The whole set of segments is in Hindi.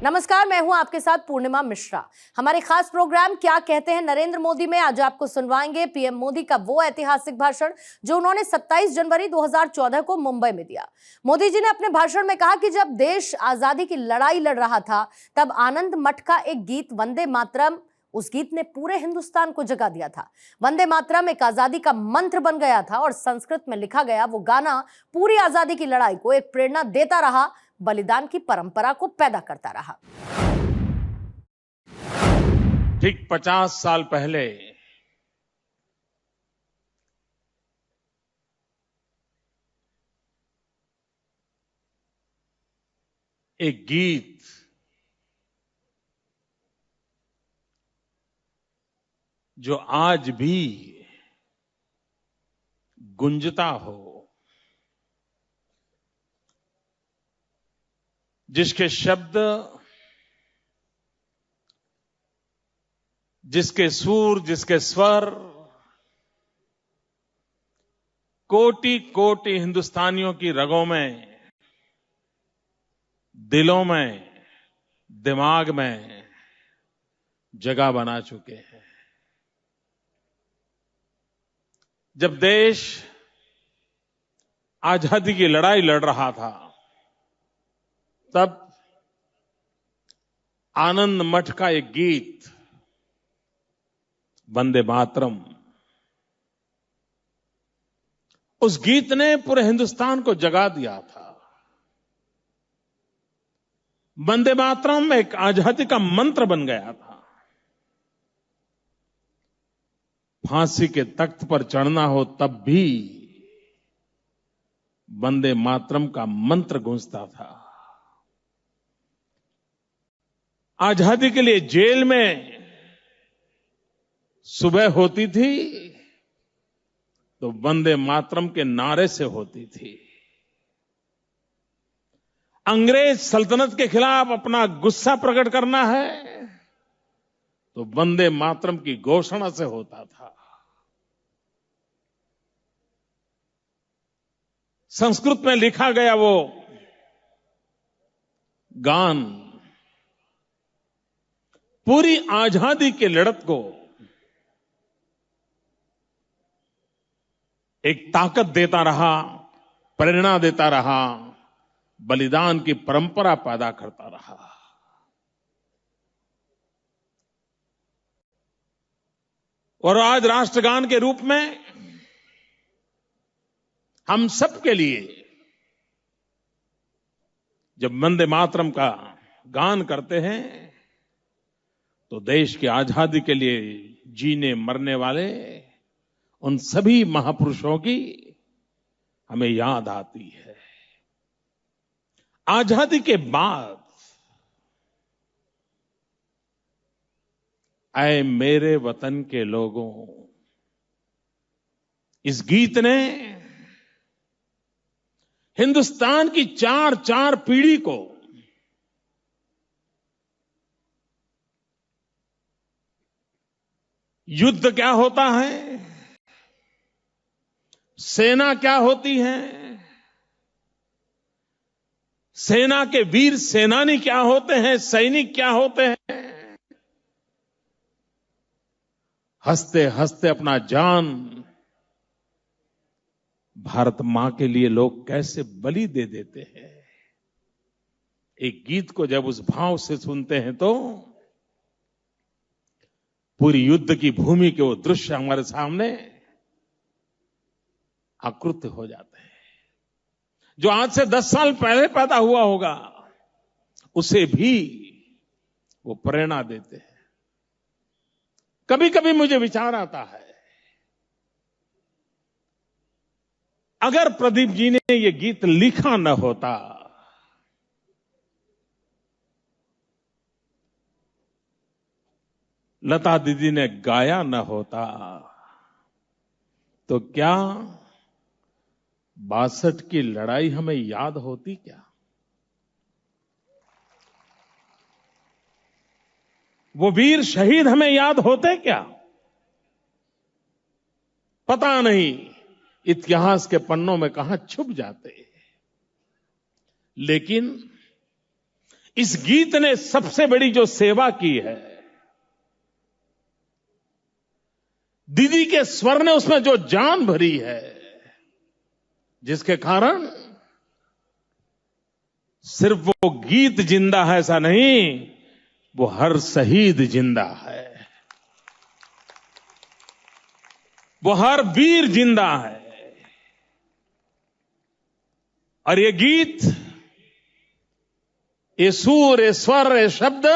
नमस्कार, मैं हूं आपके साथ पूर्णिमा मिश्रा। हमारे खास प्रोग्राम क्या कहते हैं नरेंद्र मोदी में आज आपको सुनवाएंगे पीएम मोदी का वो ऐतिहासिक भाषण जो उन्होंने 27 जनवरी 2014 को मुंबई में दिया। मोदी जी ने अपने भाषण में कहा कि जब देश आजादी की लड़ाई लड़ रहा था तब आनंद मठ का एक गीत वंदे मातरम, उस गीत ने पूरे हिंदुस्तान को जगा दिया था। वंदे मातरम एक आजादी का मंत्र बन गया था और संस्कृत में लिखा गया वो गाना पूरी आजादी की लड़ाई को एक प्रेरणा देता रहा, बलिदान की परंपरा को पैदा करता रहा। ठीक 50 साल पहले एक गीत जो आज भी गुंजता हो, जिसके शब्द, जिसके सुर, जिसके स्वर कोटि कोटि हिंदुस्तानियों की रगों में, दिलों में, दिमाग में जगह बना चुके हैं। जब देश आजादी की लड़ाई लड़ रहा था तब आनंद मठ का एक गीत वंदे मातरम, उस गीत ने पूरे हिंदुस्तान को जगा दिया था। वंदे मातरम एक आजादी का मंत्र बन गया था। फांसी के तख्त पर चढ़ना हो तब भी वंदे मातरम का मंत्र गूंजता था। आजादी के लिए जेल में सुबह होती थी तो वंदे मातरम के नारे से होती थी। अंग्रेज सल्तनत के खिलाफ अपना गुस्सा प्रकट करना है तो वंदे मातरम की घोषणा से होता था। संस्कृत में लिखा गया वो गान पूरी आजादी की लड़त को एक ताकत देता रहा, प्रेरणा देता रहा, बलिदान की परंपरा पैदा करता रहा। और आज राष्ट्रगान के रूप में हम सबके लिए जब वंदे मातरम का गान करते हैं तो देश की आजादी के लिए जीने मरने वाले उन सभी महापुरुषों की हमें याद आती है। आजादी के बाद ऐ मेरे वतन के लोगों, इस गीत ने हिंदुस्तान की चार चार पीढ़ी को युद्ध क्या होता है, सेना क्या होती है, सेना के वीर सेनानी क्या होते हैं, सैनिक क्या होते हैं, हंसते हंसते अपना जान भारत मां के लिए लोग कैसे बलि दे देते हैं। एक गीत को जब उस भाव से सुनते हैं तो पूरी युद्ध की भूमि के वो दृश्य हमारे सामने आकृत हो जाते हैं। जो आज से 10 साल पहले पैदा हुआ होगा उसे भी वो प्रेरणा देते हैं। कभी कभी मुझे विचार आता है, अगर प्रदीप जी ने ये गीत लिखा न होता लता दीदी ने गाया न होता तो क्या 62 की लड़ाई हमें याद होती क्या? वो वीर शहीद हमें याद होते क्या? पता नहीं इतिहास के पन्नों में कहां छुप जाते। लेकिन इस गीत ने सबसे बड़ी जो सेवा की है, दीदी के स्वर ने उसमें जो जान भरी है, जिसके कारण सिर्फ वो गीत जिंदा है ऐसा नहीं, वो हर शहीद जिंदा है, वो हर वीर जिंदा है। और ये गीत, ये सुर, ये स्वर, ये शब्द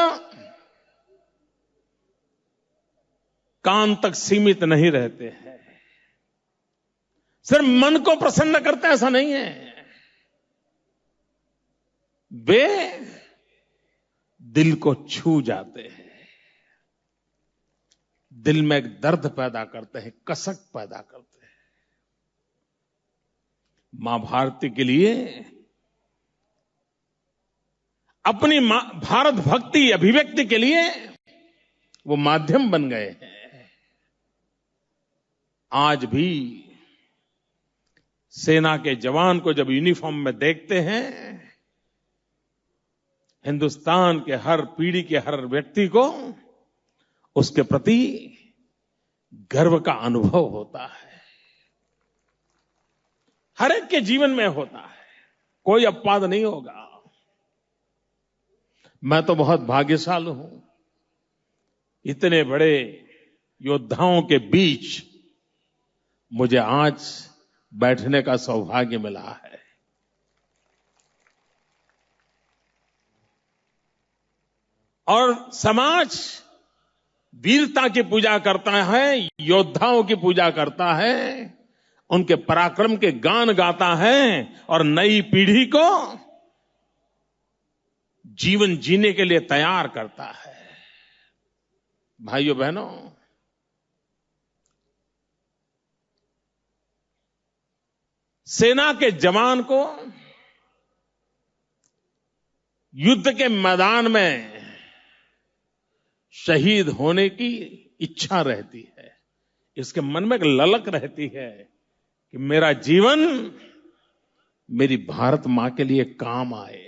कान तक सीमित नहीं रहते हैं, सिर्फ मन को प्रसन्न करते हैं ऐसा नहीं है, वे दिल को छू जाते हैं, दिल में एक दर्द पैदा करते हैं, कसक पैदा करते हैं। मां भारती के लिए अपनी भारत भक्ति अभिव्यक्ति के लिए वो माध्यम बन गए हैं। आज भी सेना के जवान को जब यूनिफॉर्म में देखते हैं, हिंदुस्तान के हर पीढ़ी के हर व्यक्ति को उसके प्रति गर्व का अनुभव होता है। हर एक के जीवन में होता है, कोई अपवाद नहीं होगा। मैं तो बहुत भाग्यशाली हूं, इतने बड़े योद्धाओं के बीच मुझे आज बैठने का सौभाग्य मिला है। और समाज वीरता की पूजा करता है, योद्धाओं की पूजा करता है, उनके पराक्रम के गान गाता है और नई पीढ़ी को जीवन जीने के लिए तैयार करता है। भाइयों बहनों, सेना के जवान को युद्ध के मैदान में शहीद होने की इच्छा रहती है, इसके मन में एक ललक रहती है कि मेरा जीवन मेरी भारत मां के लिए काम आए।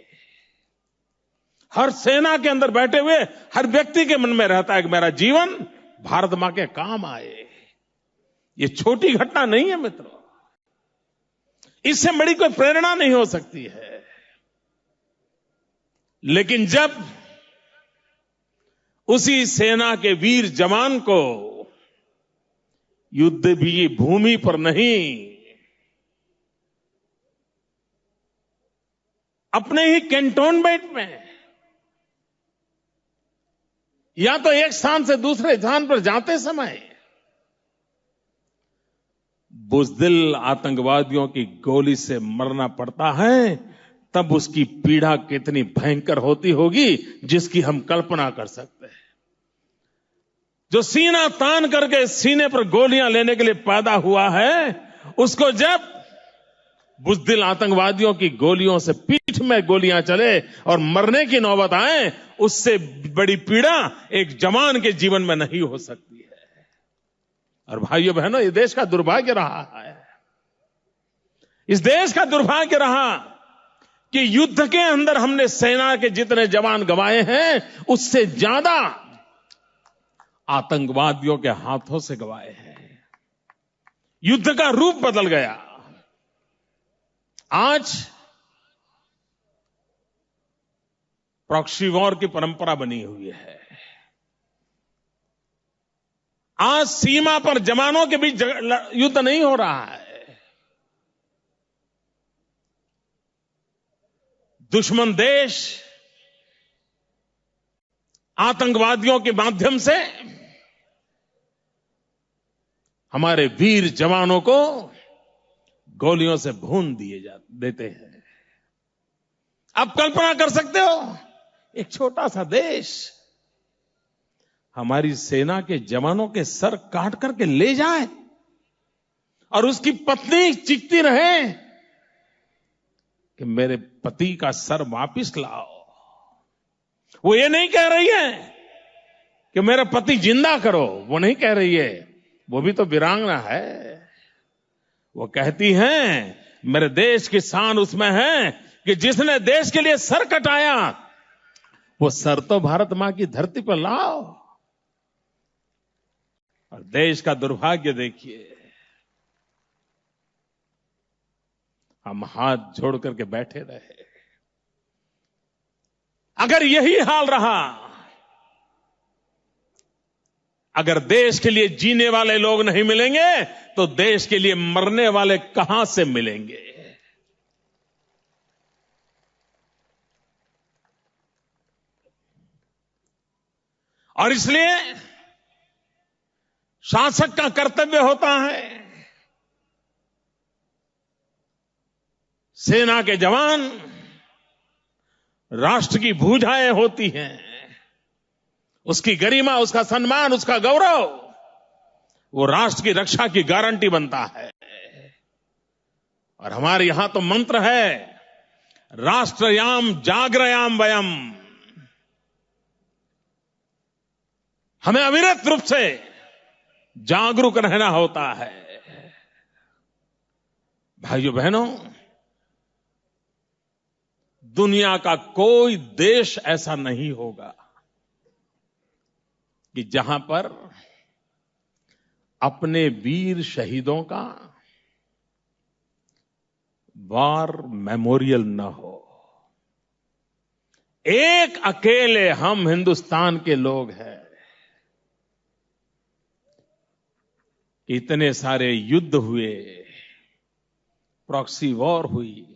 हर सेना के अंदर बैठे हुए हर व्यक्ति के मन में रहता है कि मेरा जीवन भारत मां के काम आए। ये छोटी घटना नहीं है मित्रों, इससे बड़ी कोई प्रेरणा नहीं हो सकती है। लेकिन जब उसी सेना के वीर जवान को युद्ध की भूमि पर नहीं, अपने ही कैंटोनमेंट में या तो एक स्थान से दूसरे स्थान पर जाते समय बुज़दिल आतंकवादियों की गोली से मरना पड़ता है, तब उसकी पीड़ा कितनी भयंकर होती होगी जिसकी हम कल्पना कर सकते हैं। जो सीना तान करके सीने पर गोलियां लेने के लिए पैदा हुआ है, उसको जब बुज़दिल आतंकवादियों की गोलियों से पीठ में गोलियां चले और मरने की नौबत आए, उससे बड़ी पीड़ा एक जवान के जीवन में नहीं हो सकती है। और भाइयों बहनों, ये देश का दुर्भाग्य रहा है, इस देश का दुर्भाग्य रहा कि युद्ध के अंदर हमने सेना के जितने जवान गंवाए हैं, उससे ज्यादा आतंकवादियों के हाथों से गंवाए हैं। युद्ध का रूप बदल गया। आज प्रॉक्सी वॉर की परंपरा बनी हुई है। आज सीमा पर जवानों के बीच युद्ध नहीं हो रहा है, दुश्मन देश आतंकवादियों के माध्यम से हमारे वीर जवानों को गोलियों से भून देते हैं। आप कल्पना कर सकते हो, एक छोटा सा देश हमारी सेना के जवानों के सर काट करके ले जाए और उसकी पत्नी चीखती रहे कि मेरे पति का सर वापिस लाओ। वो ये नहीं कह रही है कि मेरा पति जिंदा करो, वो नहीं कह रही है, वो भी तो वीरांगना है। वो कहती हैं मेरे देश की शान उसमें है कि जिसने देश के लिए सर कटाया वो सर तो भारत मां की धरती पर लाओ। और देश का दुर्भाग्य देखिए, हम हाथ जोड़ करके बैठे रहे। अगर यही हाल रहा, अगर देश के लिए जीने वाले लोग नहीं मिलेंगे तो देश के लिए मरने वाले कहां से मिलेंगे? और इसलिए शासक का कर्तव्य होता है, सेना के जवान राष्ट्र की भुजाएं होती हैं, उसकी गरिमा, उसका सम्मान, उसका गौरव, वो राष्ट्र की रक्षा की गारंटी बनता है। और हमारे यहां तो मंत्र है, राष्ट्रयाम जागरयाम वयम। हमें अविरत रूप से जागरूक रहना होता है। भाइयों बहनों, दुनिया का कोई देश ऐसा नहीं होगा कि जहां पर अपने वीर शहीदों का वॉर मेमोरियल न हो। एक अकेले हम हिंदुस्तान के लोग हैं। इतने सारे युद्ध हुए, प्रॉक्सी वॉर हुई,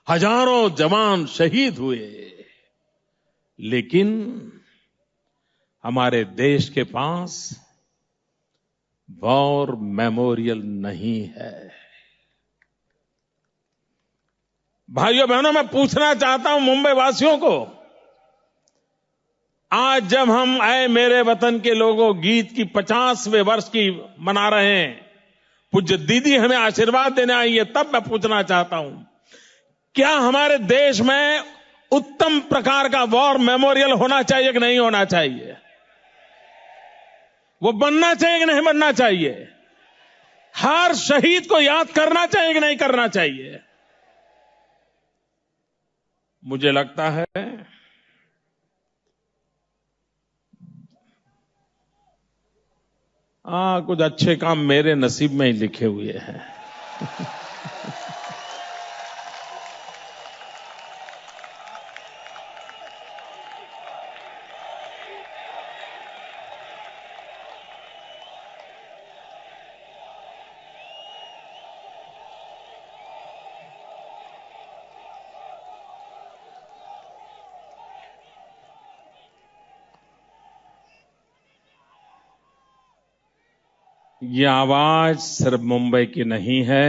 हजारों जवान शहीद हुए, लेकिन हमारे देश के पास वॉर मेमोरियल नहीं है। भाइयों बहनों, मैं पूछना चाहता हूं मुंबई वासियों को, आज जब हम आए मेरे वतन के लोगों गीत की 50वें वर्ष की मना रहे हैं, पूज्य दीदी हमें आशीर्वाद देने आई है, तब मैं पूछना चाहता हूं, क्या हमारे देश में उत्तम प्रकार का वॉर मेमोरियल होना चाहिए कि नहीं होना चाहिए? वो बनना चाहिए कि नहीं बनना चाहिए? हर शहीद को याद करना चाहिए कि नहीं करना चाहिए? मुझे लगता है कुछ अच्छे काम मेरे नसीब में ही लिखे हुए हैं। ये आवाज सिर्फ मुंबई की नहीं है,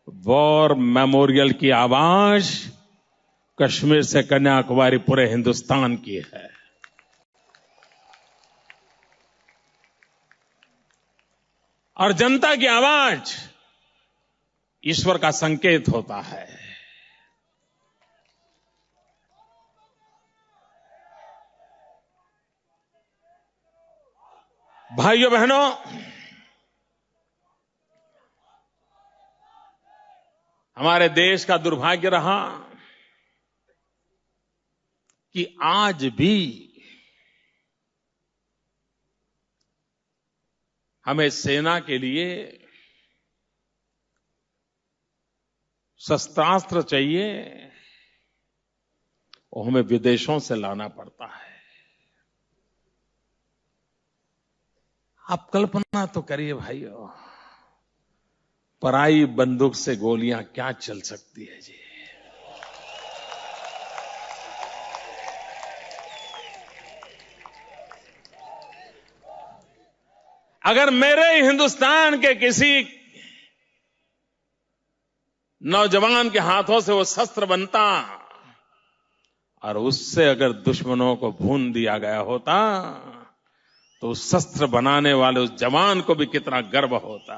वॉर मेमोरियल की आवाज कश्मीर से कन्याकुमारी पूरे हिंदुस्तान की है। और जनता की आवाज ईश्वर का संकेत होता है। भाइयों बहनों, हमारे देश का दुर्भाग्य रहा कि आज भी हमें सेना के लिए शस्त्रास्त्र चाहिए, वो हमें विदेशों से लाना पड़ता है। आप कल्पना तो करिए भाइयों, पराई बंदूक से गोलियां क्या चल सकती है जी। अगर मेरे हिंदुस्तान के किसी नौजवान के हाथों से वो शस्त्र बनता और उससे अगर दुश्मनों को भून दिया गया होता, तो उस शस्त्र बनाने वाले उस जवान को भी कितना गर्व होता।